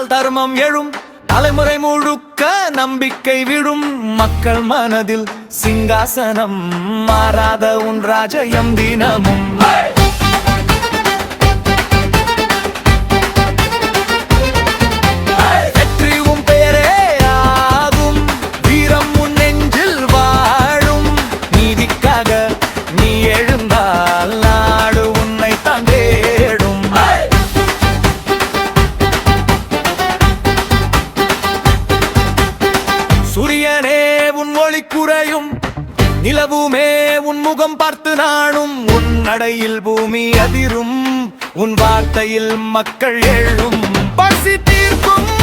நினைத்தால் தர்மம் எழும். தலைமுறை முழுக்க நம்பிக்கை விடும். மக்கள் மனதில் சிங்காசனம் மாறாத உன் ராஜ்யம் தினமும். வெற்றி உன் பெயரே ஆகும். வீரம் உன் நெஞ்சில் வாழும். நீதிக்காக நீ எழுந்தால் நாடு உன்னை தான் தேடும். சூரியனே உன் ஒளி குறையும். நிலவுமே உன் முகம் பார்த்து நாணும். உன் நடையில் பூமி அதிரும். உன் வார்த்தையில் மக்கள் எழும். பசி தீர்க்கும்